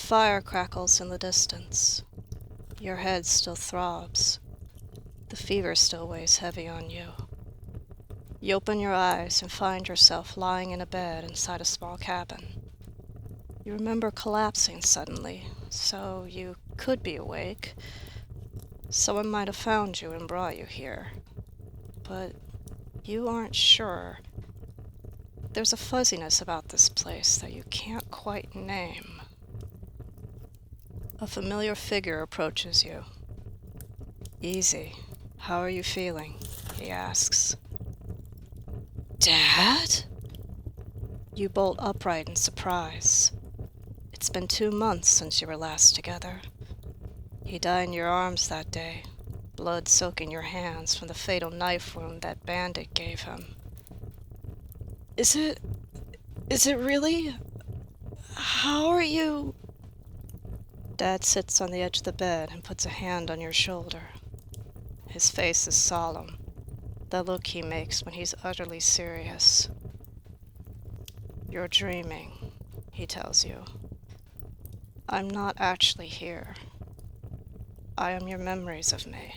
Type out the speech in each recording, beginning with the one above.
fire crackles in the distance. Your head still throbs. The fever still weighs heavy on you. You open your eyes and find yourself lying in a bed inside a small cabin. You remember collapsing suddenly, so you could be awake. Someone might have found you and brought you here. But you aren't sure. There's a fuzziness about this place that you can't quite name. A familiar figure approaches you. "Easy. How are you feeling?" he asks. "Dad?" You bolt upright in surprise. It's been 2 months since you were last together. He died in your arms that day, blood soaking your hands from the fatal knife wound that bandit gave him. Is it really? How are you?" Dad sits on the edge of the bed and puts a hand on your shoulder. His face is solemn, that look he makes when he's utterly serious. "You're dreaming," he tells you. "I'm not actually here. I am your memories of me."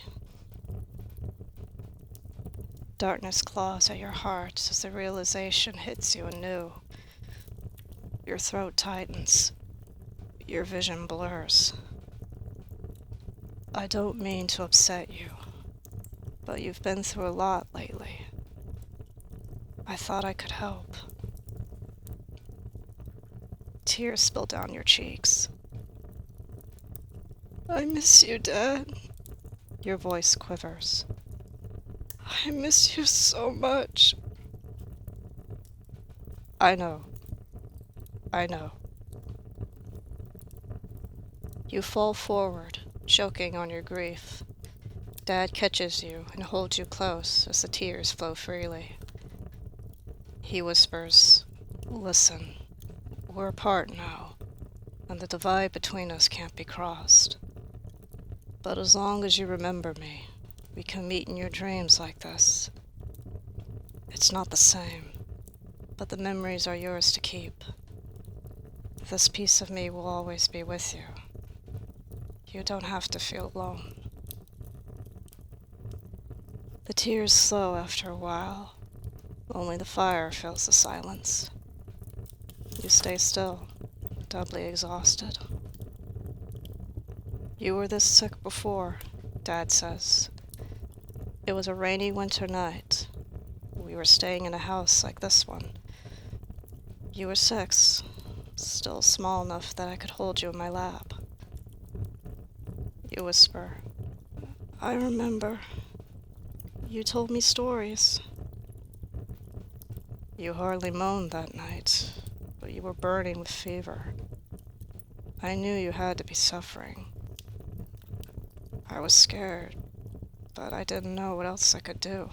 Darkness claws at your heart as the realization hits you anew. Your throat tightens. Your vision blurs. I don't mean to upset you, but you've been through a lot lately. I thought I could help. Tears spill down your cheeks. "I miss you, Dad." Your voice quivers. "I miss you so much." I know. You fall forward, choking on your grief. Dad catches you and holds you close as the tears flow freely. He whispers, "Listen, we're apart now, and the divide between us can't be crossed. But as long as you remember me, we can meet in your dreams like this. It's not the same, but the memories are yours to keep. This piece of me will always be with you. You don't have to feel alone." The tears slow after a while. Only the fire fills the silence. You stay still, doubly exhausted. "You were this sick before," Dad says. "It was a rainy winter night. We were staying in a house like this one. You were 6, still small enough that I could hold you in my lap." You whisper, "I remember. You told me stories." You hardly moaned that night, but you were burning with fever. I knew you had to be suffering. I was scared, but I didn't know what else I could do.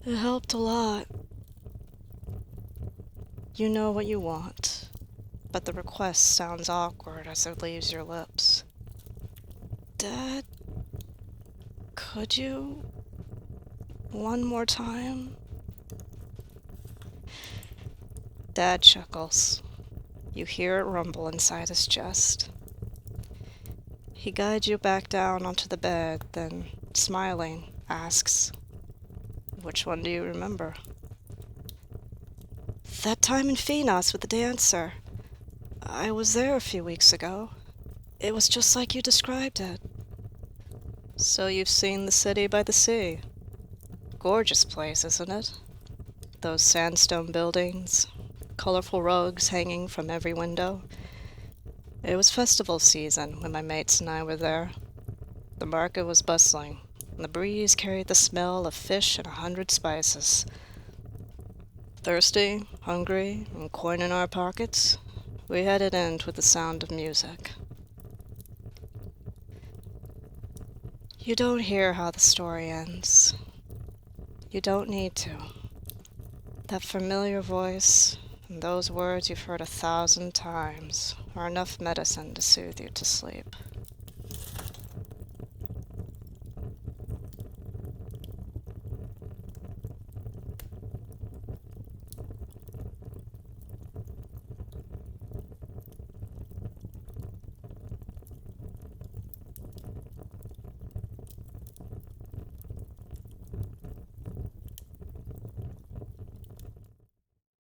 It helped a lot. You know what you want, but the request sounds awkward as it leaves your lips. "Dad, could you? One more time?" Dad chuckles. You hear it rumble inside his chest. He guides you back down onto the bed, then, smiling, asks, "Which one do you remember?" "That time in Phoenos with the dancer. I was there a few weeks ago. It was just like you described it." "So you've seen the city by the sea. Gorgeous place, isn't it? Those sandstone buildings, colorful rugs hanging from every window. It was festival season when my mates and I were there. The market was bustling, and the breeze carried the smell of fish and 100 spices. Thirsty, hungry, and coin in our pockets, we headed in with the sound of music." You don't hear how the story ends. You don't need to. That familiar voice and those words you've heard 1,000 times are enough medicine to soothe you to sleep.